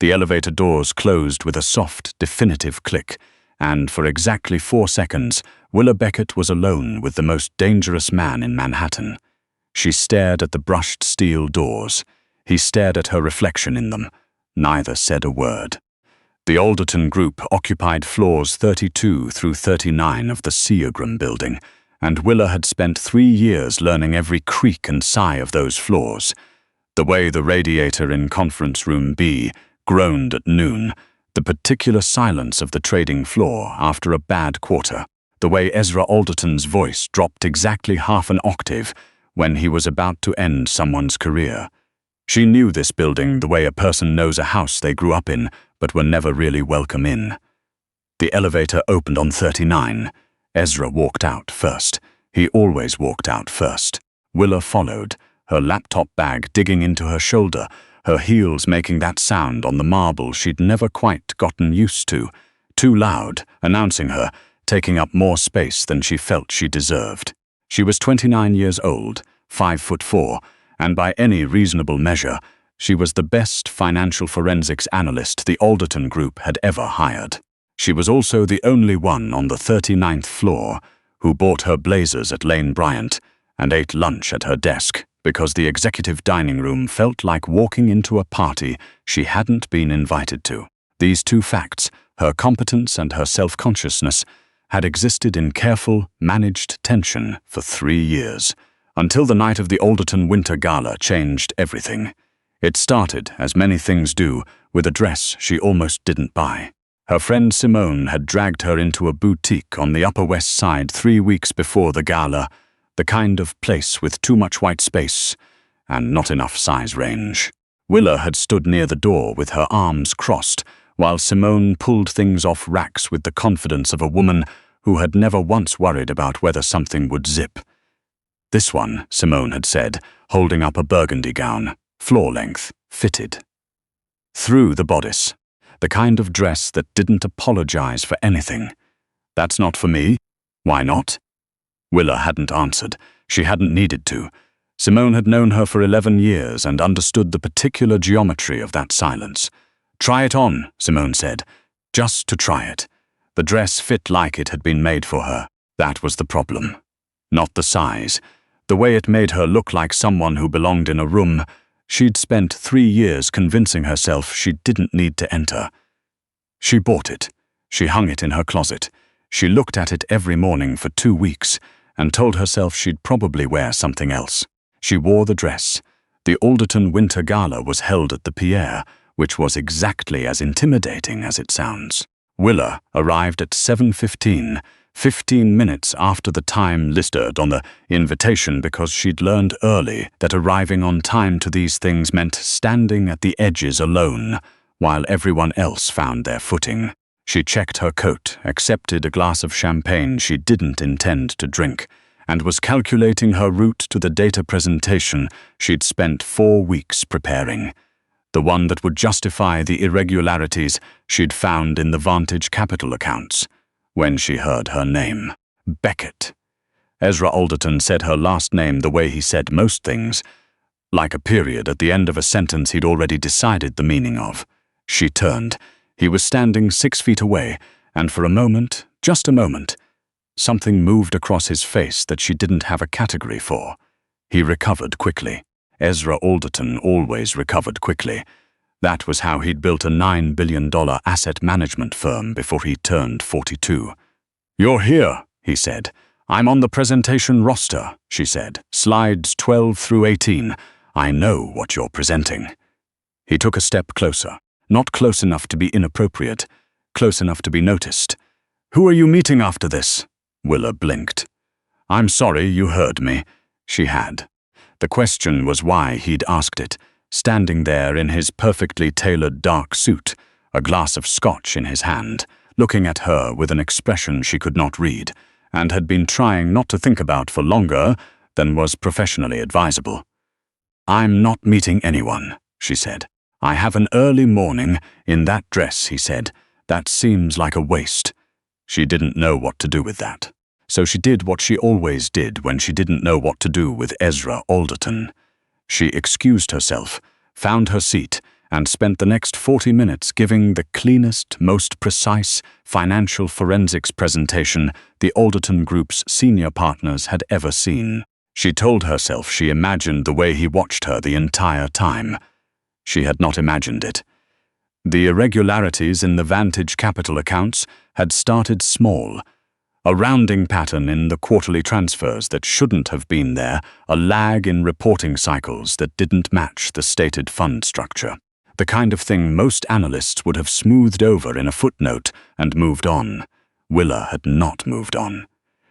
The elevator doors closed with a soft, definitive click, and for exactly 4 seconds, Willa Beckett was alone with the most dangerous man in Manhattan. She stared at the brushed steel doors. He stared at her reflection in them. Neither said a word. The Alderton Group occupied floors 32 through 39 of the Seagram building, and Willa had spent 3 years learning every creak and sigh of those floors. The way the radiator in Conference Room B groaned at noon, the particular silence of the trading floor after a bad quarter, the way Ezra Alderton's voice dropped exactly half an octave when he was about to end someone's career. She knew this building the way a person knows a house they grew up in but were never really welcome in. The elevator opened on 39. Ezra walked out first. He always walked out first. Willa followed, her laptop bag digging into her shoulder, her heels making that sound on the marble she'd never quite gotten used to, too loud, announcing her, taking up more space than she felt she deserved. She was 29 years old, 5'4", and by any reasonable measure, she was the best financial forensics analyst the Alderton Group had ever hired. She was also the only one on the 39th floor who bought her blazers at Lane Bryant and ate lunch at her desk because the executive dining room felt like walking into a party she hadn't been invited to. These two facts, her competence and her self-consciousness, had existed in careful, managed tension for 3 years, until the night of the Alderton Winter Gala changed everything. It started, as many things do, with a dress she almost didn't buy. Her friend Simone had dragged her into a boutique on the Upper West Side 3 weeks before the gala, the kind of place with too much white space and not enough size range. Willa had stood near the door with her arms crossed, while Simone pulled things off racks with the confidence of a woman who had never once worried about whether something would zip. "This one," Simone had said, holding up a burgundy gown, floor-length, fitted. Through the bodice. The kind of dress that didn't apologize for anything. "That's not for me." "Why not?" Willa hadn't answered. She hadn't needed to. Simone had known her for 11 years and understood the particular geometry of that silence. "Try it on," Simone said, just to try it. The dress fit like it had been made for her. That was the problem. Not the size. The way it made her look like someone who belonged in a room she'd spent 3 years convincing herself she didn't need to enter. She bought it. She hung it in her closet. She looked at it every morning for 2 weeks and told herself she'd probably wear something else. She wore the dress. The Alderton Winter Gala was held at the Pierre, which was exactly as intimidating as it sounds. Willa arrived at 7:15, 15 minutes after the time listed on the invitation because she'd learned early that arriving on time to these things meant standing at the edges alone, while everyone else found their footing. She checked her coat, accepted a glass of champagne she didn't intend to drink, and was calculating her route to the data presentation she'd spent 4 weeks preparing. The one that would justify the irregularities she'd found in the Vantage Capital accounts. When she heard her name. Beckett. Ezra Alderton said her last name the way he said most things, like a period at the end of a sentence he'd already decided the meaning of. She turned. He was standing 6 feet away, and for a moment, just a moment, something moved across his face that she didn't have a category for. He recovered quickly. Ezra Alderton always recovered quickly. That was how he'd built a $9 billion asset management firm before he turned 42. "You're here," he said. "I'm on the presentation roster," she said. "Slides 12 through 18. I know what you're presenting." He took a step closer. Not close enough to be inappropriate, close enough to be noticed. "Who are you meeting after this?" Willa blinked. "I'm sorry you heard me." She had. The question was why he'd asked it, standing there in his perfectly tailored dark suit, a glass of scotch in his hand, looking at her with an expression she could not read, and had been trying not to think about for longer than was professionally advisable. "I'm not meeting anyone," she said. "I have an early morning in that dress," he said. "That seems like a waste." She didn't know what to do with that. So she did what she always did when she didn't know what to do with Ezra Alderton. She excused herself, found her seat, and spent the next 40 minutes giving the cleanest, most precise financial forensics presentation the Alderton Group's senior partners had ever seen. She told herself she imagined the way he watched her the entire time. She had not imagined it. The irregularities in the Vantage Capital accounts had started small. A rounding pattern in the quarterly transfers that shouldn't have been there, a lag in reporting cycles that didn't match the stated fund structure. The kind of thing most analysts would have smoothed over in a footnote and moved on. Willa had not moved on.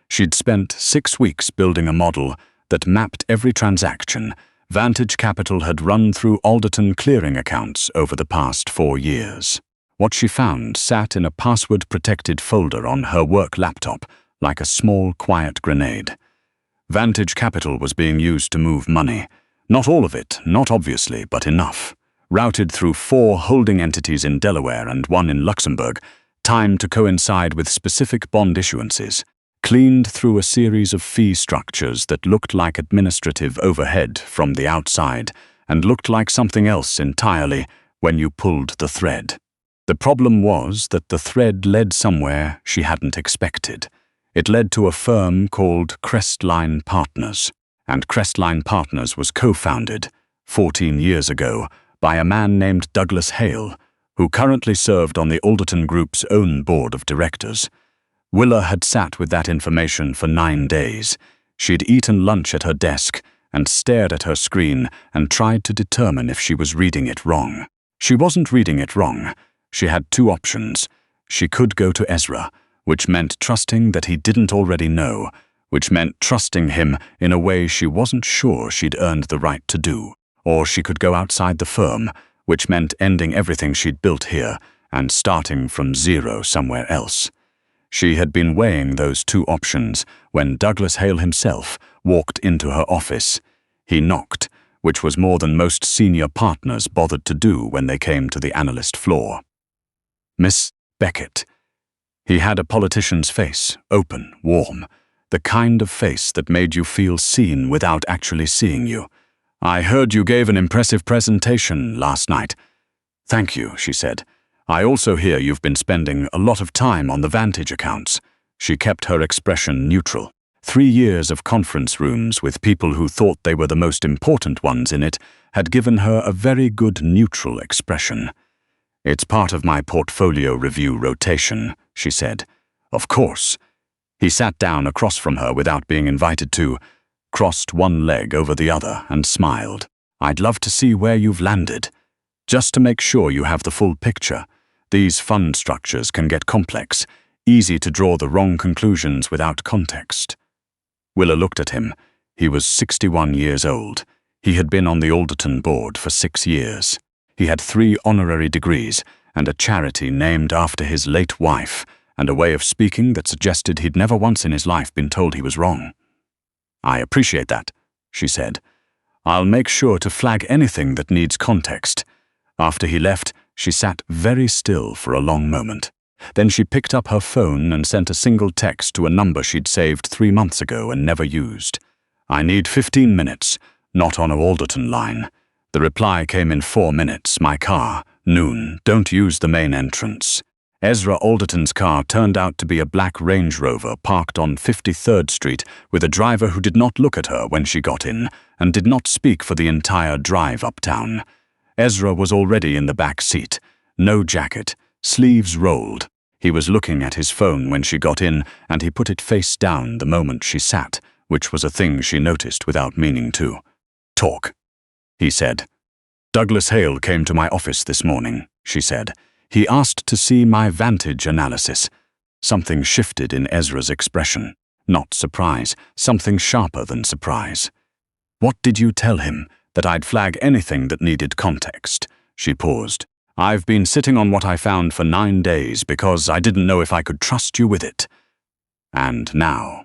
She'd spent 6 weeks building a model that mapped every transaction Vantage Capital had run through Alderton clearing accounts over the past 4 years. What she found sat in a password-protected folder on her work laptop, like a small, quiet grenade. Vantage Capital was being used to move money. Not all of it, not obviously, but enough. Routed through 4 holding entities in Delaware and 1 in Luxembourg, timed to coincide with specific bond issuances. Cleaned through a series of fee structures that looked like administrative overhead from the outside and looked like something else entirely when you pulled the thread. The problem was that the thread led somewhere she hadn't expected. It led to a firm called Crestline Partners, and Crestline Partners was co-founded 14 years ago by a man named Douglas Hale, who currently served on the Alderton Group's own board of directors. Willa had sat with that information for 9 days. She'd eaten lunch at her desk and stared at her screen and tried to determine if she was reading it wrong. She wasn't reading it wrong. She had 2 options. She could go to Ezra, which meant trusting that he didn't already know, which meant trusting him in a way she wasn't sure she'd earned the right to do. Or she could go outside the firm, which meant ending everything she'd built here and starting from zero somewhere else. She had been weighing those 2 options when Douglas Hale himself walked into her office. He knocked, which was more than most senior partners bothered to do when they came to the analyst floor. Miss Beckett. He had a politician's face, open, warm, the kind of face that made you feel seen without actually seeing you. I heard you gave an impressive presentation last night. Thank you, she said. I also hear you've been spending a lot of time on the Vantage accounts. She kept her expression neutral. 3 years of conference rooms with people who thought they were the most important ones in it had given her a very good neutral expression. It's part of my portfolio review rotation, she said. Of course. He sat down across from her without being invited to, crossed one leg over the other and smiled. I'd love to see where you've landed. Just to make sure you have the full picture. These fund structures can get complex, easy to draw the wrong conclusions without context. Willa looked at him. He was 61 years old. He had been on the Alderton board for 6 years. He had 3 honorary degrees and a charity named after his late wife, and a way of speaking that suggested he'd never once in his life been told he was wrong. I appreciate that, she said. I'll make sure to flag anything that needs context. After he left, she sat very still for a long moment. Then she picked up her phone and sent a single text to a number she'd saved 3 months ago and never used. I need 15 minutes, not on a Alderton line. The reply came in 4 minutes, my car, noon, don't use the main entrance. Ezra Alderton's car turned out to be a black Range Rover parked on 53rd Street with a driver who did not look at her when she got in and did not speak for the entire drive uptown. Ezra was already in the back seat, no jacket, sleeves rolled. He was looking at his phone when she got in, and he put it face down the moment she sat, which was a thing she noticed without meaning to. Talk, he said. Douglas Hale came to my office this morning, she said. He asked to see my Vantage analysis. Something shifted in Ezra's expression. Not surprise, something sharper than surprise. What did you tell him? That I'd flag anything that needed context. She paused. I've been sitting on what I found for 9 days because I didn't know if I could trust you with it. And now.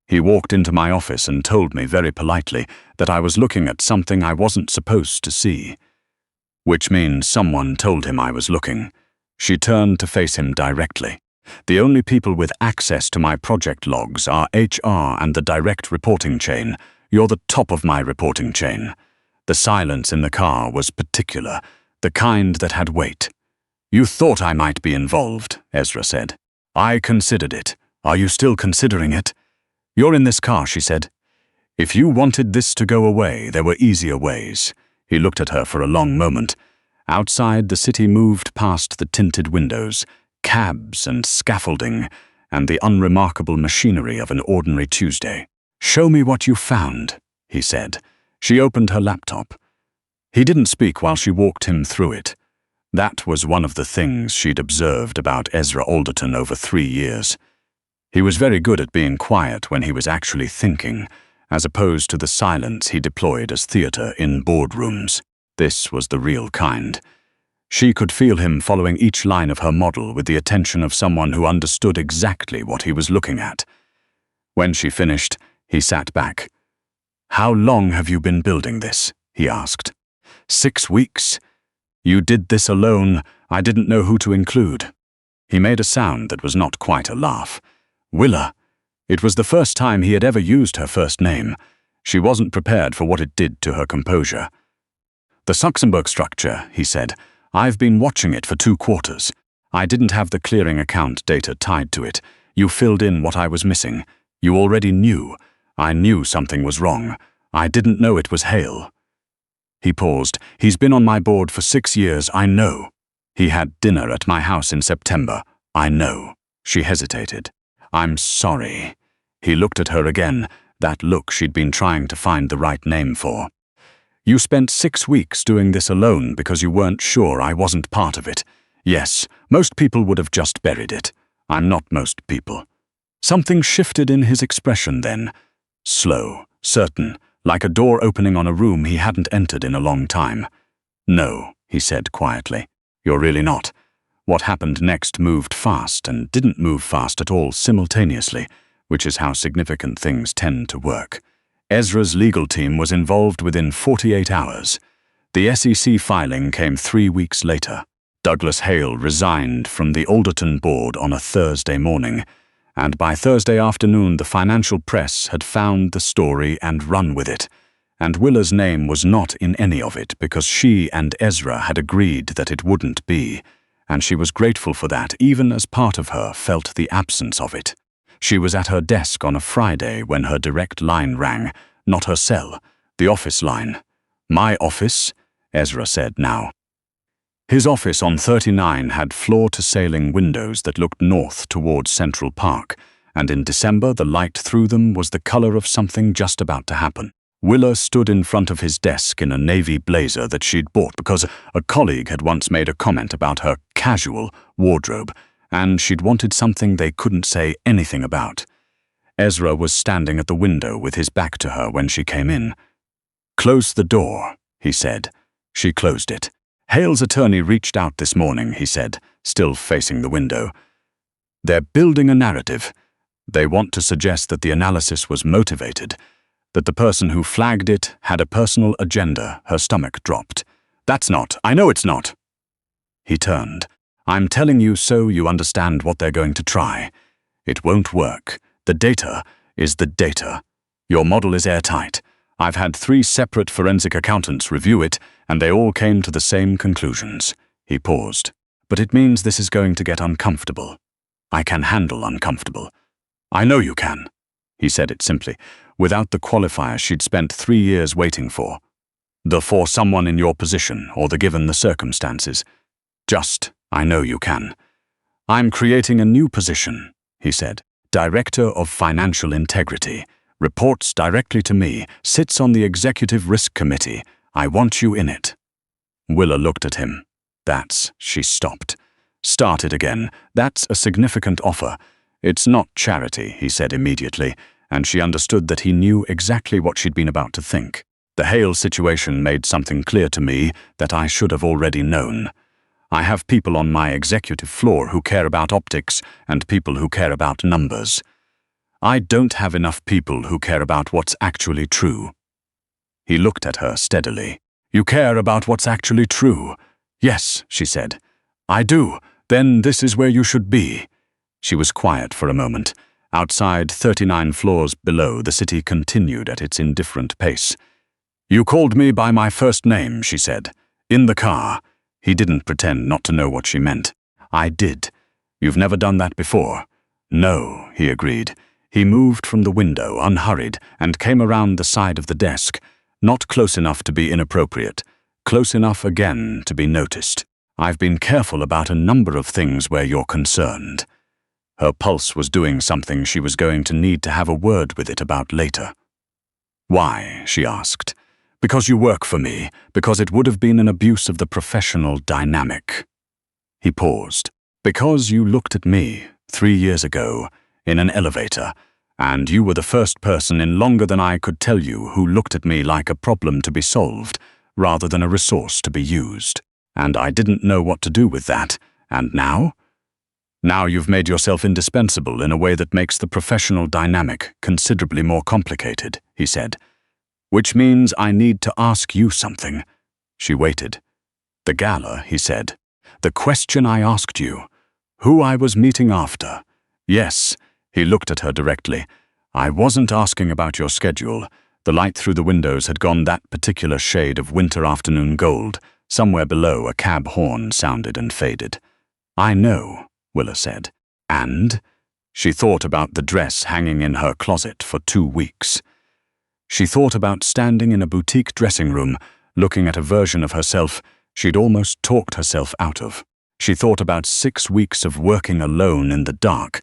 He walked into my office and told me very politely that I was looking at something I wasn't supposed to see. Which means someone told him I was looking. She turned to face him directly. The only people with access to my project logs are HR and the direct reporting chain. You're the top of my reporting chain. The silence in the car was particular. The kind that had weight. "You thought I might be involved," Ezra said. "I considered it. Are you still considering it?" "You're in this car," she said. "If you wanted this to go away, there were easier ways." He looked at her for a long moment. Outside, the city moved past the tinted windows, cabs and scaffolding, and the unremarkable machinery of an ordinary Tuesday. "Show me what you found," he said. She opened her laptop. He didn't speak while she walked him through it. That was one of the things she'd observed about Ezra Alderton over 3 years. He was very good at being quiet when he was actually thinking, as opposed to the silence he deployed as theater in boardrooms. This was the real kind. She could feel him following each line of her model with the attention of someone who understood exactly what he was looking at. When she finished, he sat back. "How long have you been building this?" he asked. 6 weeks. "You did this alone. I didn't know who to include." He made a sound that was not quite a laugh. "Willa." It was the first time he had ever used her first name. She wasn't prepared for what it did to her composure. "The Luxembourg structure," he said. "I've been watching it for 2 quarters. I didn't have the clearing account data tied to it. You filled in what I was missing. You already knew. I knew something was wrong. I didn't know it was Hale." He paused. "He's been on my board for 6 years, I know. He had dinner at my house in September, I know." She hesitated. "I'm sorry." He looked at her again, that look she'd been trying to find the right name for. "You spent 6 weeks doing this alone because you weren't sure I wasn't part of it. Yes, most people would have just buried it. I'm not most people." Something shifted in his expression then. Slow, certain, like a door opening on a room he hadn't entered in a long time. "No," he said quietly. "You're really not." What happened next moved fast and didn't move fast at all simultaneously, which is how significant things tend to work. Ezra's legal team was involved within 48 hours. The SEC filing came 3 weeks later. Douglas Hale resigned from the Alderton board on a Thursday morning, and by Thursday afternoon the financial press had found the story and run with it. And Willa's name was not in any of it because she and Ezra had agreed that it wouldn't be, and she was grateful for that even as part of her felt the absence of it. She was at her desk on a Friday when her direct line rang, not her cell, the office line. "My office," Ezra said now. His office on 39 had floor-to-ceiling windows that looked north towards Central Park, and in December the light through them was the color of something just about to happen. Willa stood in front of his desk in a navy blazer that she'd bought because a colleague had once made a comment about her casual wardrobe, and she'd wanted something they couldn't say anything about. Ezra was standing at the window with his back to her when she came in. "Close the door," he said. She closed it. "Hale's attorney reached out this morning," he said, still facing the window. "They're building a narrative. They want to suggest that the analysis was motivated, that the person who flagged it had a personal agenda." Her stomach dropped. "That's not. I know it's not." He turned. "I'm telling you so you understand what they're going to try. It won't work. The data is the data. Your model is airtight. I've had 3 separate forensic accountants review it, and they all came to the same conclusions." He paused. "But it means this is going to get uncomfortable. I can handle uncomfortable." "I know you can." He said it simply, without the qualifier she'd spent 3 years waiting for. The "for someone in your position" or the "given the circumstances." Just, "I know you can." "I'm creating a new position," he said. "Director of Financial Integrity. Reports directly to me, sits on the Executive Risk Committee. I want you in it." Willa looked at him. She stopped. "Start it again. That's a significant offer. It's not charity," he said immediately, and she understood that he knew exactly what she'd been about to think. "The Hale situation made something clear to me that I should have already known. I have people on my executive floor who care about optics and people who care about numbers. I don't have enough people who care about what's actually true." He looked at her steadily. "You care about what's actually true?" "Yes," she said. "I do. Then this is where you should be." She was quiet for a moment. Outside, 39 floors below, the city continued at its indifferent pace. "You called me by my first name," she said. "In the car." He didn't pretend not to know what she meant. I did. You've never done that before. No, he agreed. He moved from the window, unhurried, and came around the side of the desk, not close enough to be inappropriate, close enough again to be noticed. I've been careful about a number of things where you're concerned. Her pulse was doing something she was going to need to have a word with it about later. Why? She asked. Because you work for me, because it would have been an abuse of the professional dynamic. He paused. Because you looked at me 3 years ago in an elevator, and you were the first person in longer than I could tell you who looked at me like a problem to be solved rather than a resource to be used. And I didn't know what to do with that. And now? Now you've made yourself indispensable in a way that makes the professional dynamic considerably more complicated, he said. Which means I need to ask you something. She waited. The gala, he said. The question I asked you. Who I was meeting after. Yes, he looked at her directly. I wasn't asking about your schedule. The light through the windows had gone that particular shade of winter afternoon gold. Somewhere below, a cab horn sounded and faded. I know, Willa said. And? She thought about the dress hanging in her closet for 2 weeks. She thought about standing in a boutique dressing room, looking at a version of herself she'd almost talked herself out of. She thought about 6 weeks of working alone in the dark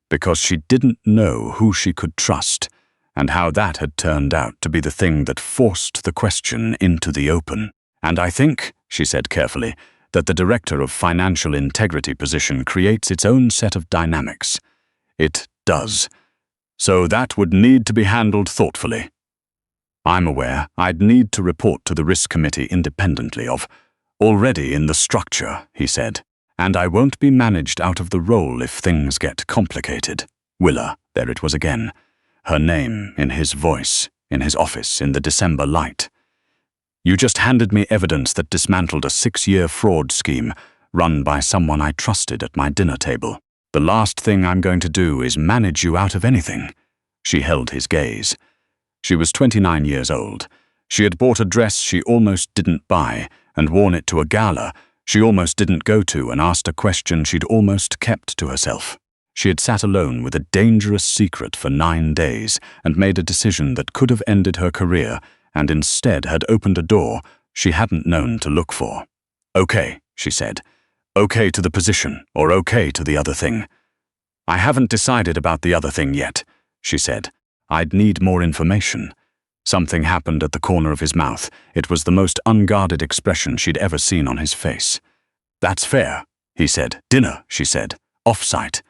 because she didn't know who she could trust, and how that had turned out to be the thing that forced the question into the open. And I think, she said carefully, that the director of financial integrity position creates its own set of dynamics. It does. So that would need to be handled thoughtfully. I'm aware I'd need to report to the risk committee independently of, already in the structure, he said, and I won't be managed out of the role if things get complicated. Willa, there it was again. Her name in his voice, in his office in the December light. You just handed me evidence that dismantled a 6-year fraud scheme run by someone I trusted at my dinner table. The last thing I'm going to do is manage you out of anything. She held his gaze. She was 29 years old. She had bought a dress she almost didn't buy and worn it to a gala she almost didn't go to and asked a question she'd almost kept to herself. She had sat alone with a dangerous secret for 9 days and made a decision that could have ended her career and instead had opened a door she hadn't known to look for. Okay, she said. Okay to the position, or okay to the other thing. I haven't decided about the other thing yet, she said. I'd need more information. Something happened at the corner of his mouth. It was the most unguarded expression she'd ever seen on his face. That's fair, he said. Dinner, she said. Off-site.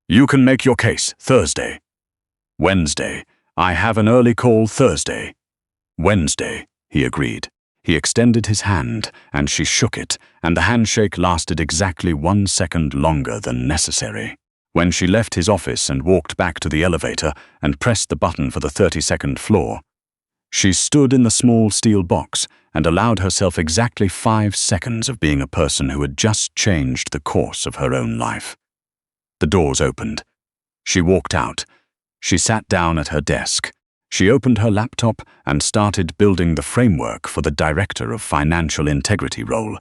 You can make your case Thursday. Wednesday. I have an early call Thursday. Wednesday, he agreed. He extended his hand, and she shook it, and the handshake lasted exactly 1 second longer than necessary. When she left his office and walked back to the elevator and pressed the button for the 32nd floor, she stood in the small steel box and allowed herself exactly 5 seconds of being a person who had just changed the course of her own life. The doors opened. She walked out. She sat down at her desk. She opened her laptop and started building the framework for the Director of Financial Integrity role,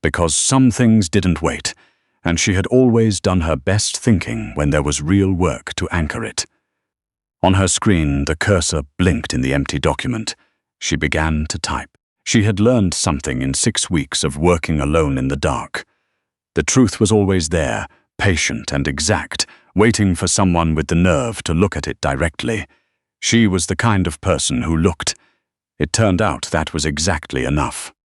because some things didn't wait, and she had always done her best thinking when there was real work to anchor it. On her screen, the cursor blinked in the empty document. She began to type. She had learned something in 6 weeks of working alone in the dark. The truth was always there, patient and exact, waiting for someone with the nerve to look at it directly. She was the kind of person who looked. It turned out that was exactly enough.